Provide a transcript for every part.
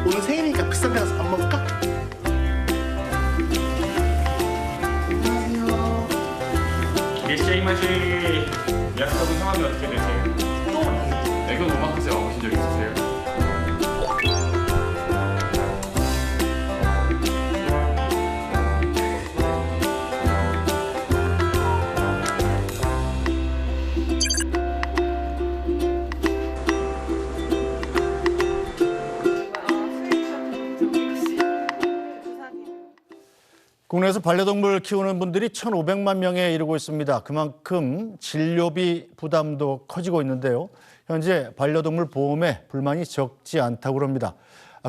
오늘 생일이니까 비싼 데 가서 밥 먹을까? 이라시마시. 약속은 성함이 어떻게 되세요? 애교 오마카세 와보신 적 있으세요? 국내에서 반려동물 키우는 분들이 1,500만 명에 이르고 있습니다. 그만큼 진료비 부담도 커지고 있는데요. 현재 반려동물 보험에 불만이 적지 않다고 합니다.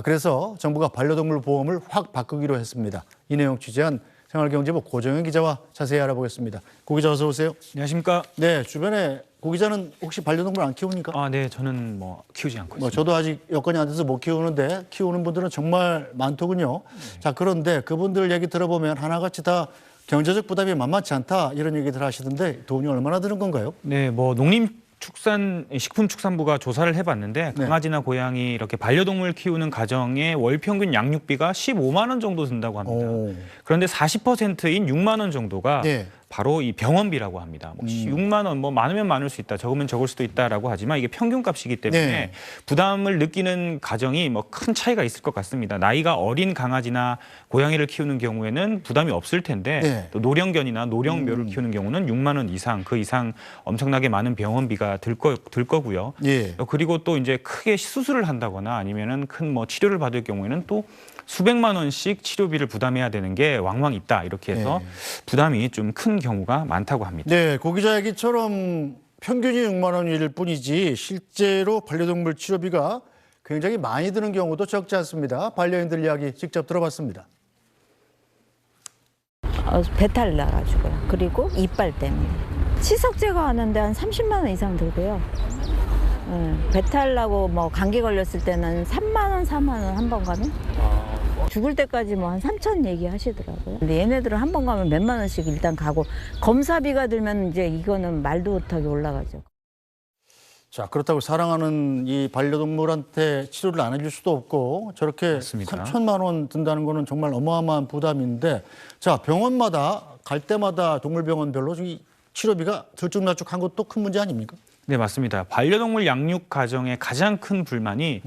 그래서 정부가 반려동물 보험을 확 바꾸기로 했습니다. 이 내용 취재한 생활경제부 고정현 기자와 자세히 알아보겠습니다. 고 기자 어서 오세요. 안녕하십니까? 네, 주변에 고 기자는 혹시 반려동물 안 키웁니까? 네, 저는 키우지 않고 있습니다. 저도 아직 여건이 안 돼서 못 키우는데 키우는 분들은 정말 많더군요. 자, 그런데 그분들 얘기 들어보면 하나같이 다 경제적 부담이 만만치 않다 이런 얘기들 하시던데 돈이 얼마나 드는 건가요? 네, 식품축산부가 조사를 해봤는데 강아지나 고양이 이렇게 반려동물 키우는 가정의 월 평균 양육비가 15만 원 정도 든다고 합니다. 그런데 40%인 6만 원 정도가 바로 이 병원비라고 합니다. 6만 원, 많으면 많을 수 있다, 적으면 적을 수도 있다라고 하지만 이게 평균값이기 때문에 부담을 느끼는 가정이 큰 차이가 있을 것 같습니다. 나이가 어린 강아지나 고양이를 키우는 경우에는 부담이 없을 텐데 또 노령견이나 노령묘를 키우는 경우는 6만 원 이상, 그 이상 엄청나게 많은 병원비가 들 거고요. 그리고 또 이제 크게 수술을 한다거나 아니면은 큰 치료를 받을 경우에는 또 수백만 원씩 치료비를 부담해야 되는 게 왕왕 있다, 이렇게 해서 부담이 좀 큰 경우가 많다고 합니다. 네, 고 기자 얘기처럼 평균이 6만 원일 뿐이지 실제로 반려동물 치료비가 굉장히 많이 드는 경우도 적지 않습니다. 반려인들 이야기 직접 들어봤습니다. 배탈 나가지고요. 그리고 이빨 때문에. 치석 제거하는데 한 30만 원 이상 들고요. 배탈 나고 감기 걸렸을 때는 3만 원, 4만 원 한 번 가면. 죽을 때까지 한 3천 얘기하시더라고요. 근데 얘네들은 한 번 가면 몇만 원씩 일단 가고 검사비가 들면 이제 이거는 말도 못하게 올라가죠. 자, 그렇다고 사랑하는 이 반려동물한테 치료를 안 해줄 수도 없고 저렇게 맞습니다. 3천만 원 든다는 거는 정말 어마어마한 부담인데, 자, 병원마다 갈 때마다 동물병원별로 이 치료비가 들쭉날쭉한 것도 큰 문제 아닙니까? 네, 맞습니다. 반려동물 양육 가정의 가장 큰 불만이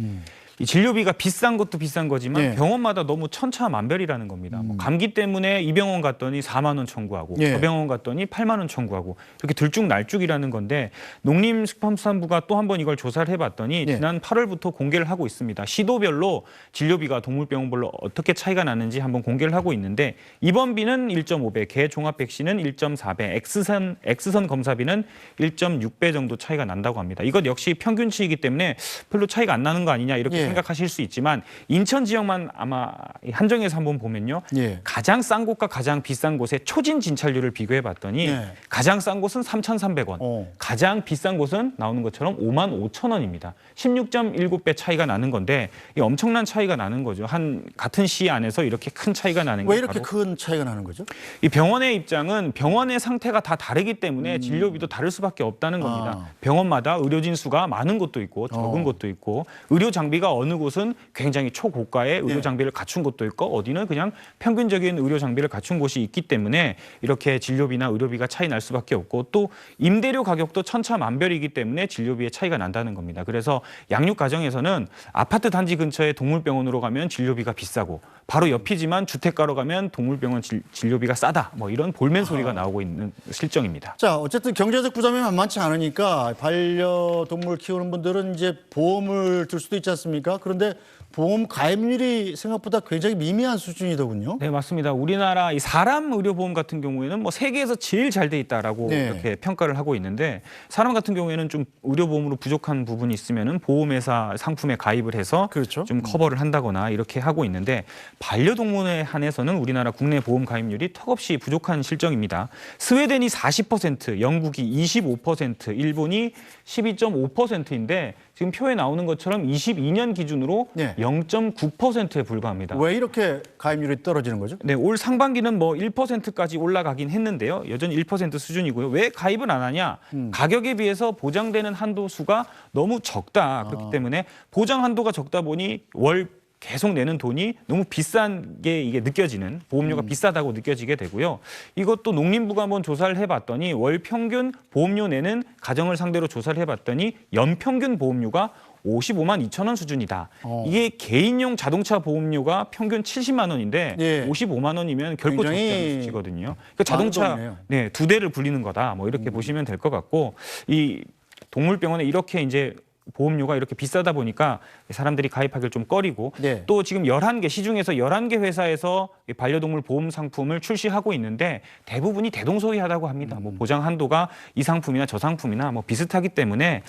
이 진료비가 비싼 것도 비싼 거지만 병원마다 너무 천차만별이라는 겁니다. 감기 때문에 이 병원 갔더니 4만 원 청구하고 저 병원 갔더니 8만 원 청구하고 이렇게 들쭉날쭉이라는 건데, 농림식품산부가 또 한 번 이걸 조사를 해봤더니 지난 8월부터 공개를 하고 있습니다. 시도별로 진료비가 동물병원별로 어떻게 차이가 나는지 한번 공개를 하고 있는데, 입원비는 1.5배, 개 종합 백신은 1.4배, X선 검사비는 1.6배 정도 차이가 난다고 합니다. 이것 역시 평균치이기 때문에 별로 차이가 안 나는 거 아니냐 이렇게 생각하실 수 있지만, 인천 지역만 아마 한정해서 한번 보면요, 가장 싼 곳과 가장 비싼 곳의 초진 진찰률을 비교해 봤더니 가장 싼 곳은 3,300원, 가장 비싼 곳은 나오는 것처럼 55,000원입니다. 16.19배 차이가 나는 건데, 이 엄청난 차이가 나는 거죠. 같은 시 안에서 이렇게 큰 차이가 나는 게 왜 이렇게 큰 차이가 나는 거죠? 이 병원의 입장은 병원의 상태가 다 다르기 때문에 진료비도 다를 수밖에 없다는 겁니다. 병원마다 의료진 수가 많은 곳도 있고 적은 곳도 있고, 의료 장비가 어느 곳은 굉장히 초고가의 의료 장비를 갖춘 곳도 있고, 어디는 그냥 평균적인 의료 장비를 갖춘 곳이 있기 때문에 이렇게 진료비나 의료비가 차이 날 수밖에 없고, 또 임대료 가격도 천차만별이기 때문에 진료비의 차이가 난다는 겁니다. 그래서 양육 가정에서는 아파트 단지 근처에 동물병원으로 가면 진료비가 비싸고, 바로 옆이지만 주택가로 가면 동물병원 진료비가 싸다, 이런 볼멘 소리가 나오고 있는 실정입니다. 자, 어쨌든 경제적 부담이 만만치 않으니까 반려동물 키우는 분들은 이제 보험을 들 수도 있지 않습니까? 그런데 보험 가입률이 생각보다 굉장히 미미한 수준이더군요. 네, 맞습니다. 우리나라 이 사람 의료보험 같은 경우에는 세계에서 제일 잘 돼 있다라고 이렇게 평가를 하고 있는데, 사람 같은 경우에는 좀 의료보험으로 부족한 부분이 있으면은 보험회사 상품에 가입을 해서 좀 커버를 한다거나 이렇게 하고 있는데, 반려동물에 한해서는 우리나라 국내 보험 가입률이 턱없이 부족한 실정입니다. 스웨덴이 40%, 영국이 25%, 일본이 12.5%인데 지금 표에 나오는 것처럼 22년 기준으로 0.9%에 불과합니다. 왜 이렇게 가입률이 떨어지는 거죠? 네, 올 상반기는 1%까지 올라가긴 했는데요. 여전히 1% 수준이고요. 왜 가입을 안 하냐? 가격에 비해서 보장되는 한도 수가 너무 적다. 그렇기 때문에 보장 한도가 적다 보니 월 계속 내는 돈이 너무 비싼 게 이게 느껴지는 보험료가 비싸다고 느껴지게 되고요. 이것도 농림부가 한번 조사를 해봤더니 월 평균 보험료 내는 가정을 상대로 조사를 해봤더니 연평균 보험료가 55만 2천 원 수준이다. 이게 개인용 자동차 보험료가 평균 70만 원인데 예. 55만 원이면 결코 적지 굉장히 않은 수치거든요. 그러니까 자동차 없네요. 네, 2대를 굴리는 거다. 뭐 이렇게 보시면 될 것 같고 이 동물병원에 이렇게 이제 보험료가 이렇게 비싸다 보니까 사람들이 가입하기를 좀 꺼리고 네. 또 지금 11개 시중에서 11개 회사에서 이 반려동물 보험 상품을 출시하고 있는데 대부분이 대동소이하다고 합니다. 뭐 보장 한도가 이 상품이나 저 상품이나 뭐 비슷하기 때문에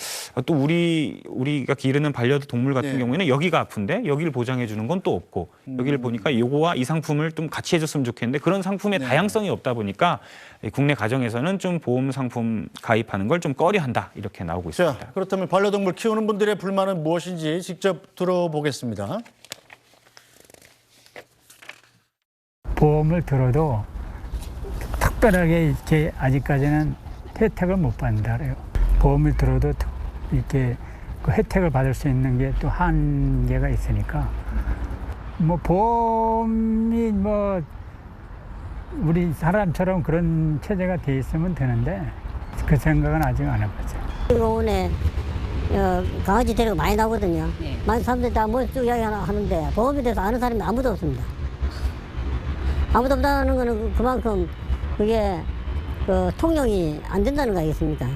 또 우리가 기르는 반려동물 같은 네. 경우에는 여기가 아픈데 여기를 보장해 주는 건 또 없고 여기를 보니까 요거와 이 상품을 좀 같이 해줬으면 좋겠는데 그런 상품의 다양성이 없다 보니까 국내 가정에서는 좀 보험 상품 가입하는 걸 좀 꺼려한다 이렇게 나오고 있습니다. 자, 그렇다면 반려동물 키우는 분들의 불만은 무엇인지 직접 들어보겠습니다. 보험을 들어도 특별하게 이렇게 아직까지는 혜택을 못 받는다 그래요. 보험을 들어도 이렇게 그 혜택을 받을 수 있는 게 또 한계가 있으니까 뭐 보험이 뭐 우리 사람처럼 그런 체제가 돼 있으면 되는데 그 생각은 아직 안 해봤어요. 병원에 강아지 데리고 많이 나오거든요. 많은 사람들이 다 뭐 쭉 이야기하는데 보험에 대해서 아는 사람이 아무도 없습니다. 아무도 없다는 거는 그만큼 그게 통용이 안 된다는 거 아니겠습니까?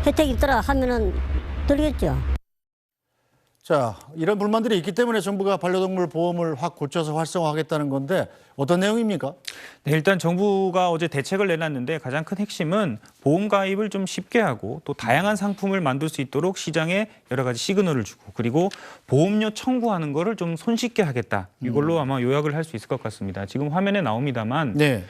혜택이 있더라 하면은 들겠죠. 자, 이런 불만들이 있기 때문에 정부가 반려동물 보험을 확 고쳐서 활성화하겠다는 건데 어떤 내용입니까? 네, 일단 정부가 어제 대책을 내놨는데 가장 큰 핵심은 보험 가입을 좀 쉽게 하고 또 다양한 상품을 만들 수 있도록 시장에 여러 가지 시그널을 주고 그리고 보험료 청구하는 거를 좀 손쉽게 하겠다. 이걸로 아마 요약을 할 수 있을 것 같습니다. 지금 화면에 나옵니다만 네.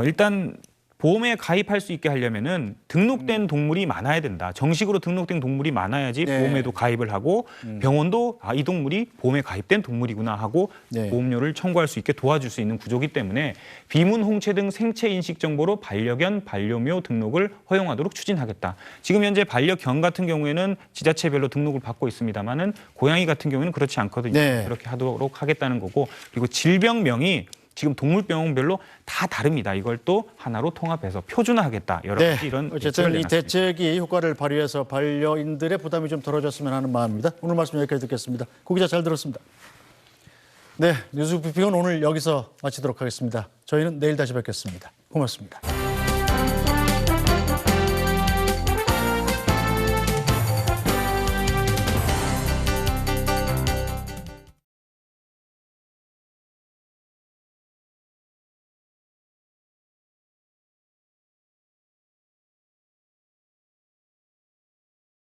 일단 보험에 가입할 수 있게 하려면은 등록된 동물이 많아야 된다. 정식으로 등록된 동물이 많아야지 네. 보험에도 가입을 하고 병원도 이 동물이 보험에 가입된 동물이구나 하고 네. 보험료를 청구할 수 있게 도와줄 수 있는 구조기 때문에 비문, 홍채 등 생체 인식 정보로 반려견, 반려묘 등록을 허용하도록 추진하겠다. 지금 현재 반려견 같은 경우에는 지자체별로 등록을 받고 있습니다만은 고양이 같은 경우는 그렇지 않거든요. 네. 그렇게 하도록 하겠다는 거고 그리고 질병명이 지금 동물병원별로 다 다릅니다. 이걸 또 하나로 통합해서 표준화하겠다. 여러 네. 가지 이런 어쨌든 이 내놨습니다. 대책이 효과를 발휘해서 반려인들의 부담이 좀 덜어졌으면 하는 마음입니다. 오늘 말씀 여기까지 듣겠습니다. 고 기자 잘 들었습니다. 네, 뉴스 브리핑은 오늘 여기서 마치도록 하겠습니다. 저희는 내일 다시 뵙겠습니다. 고맙습니다.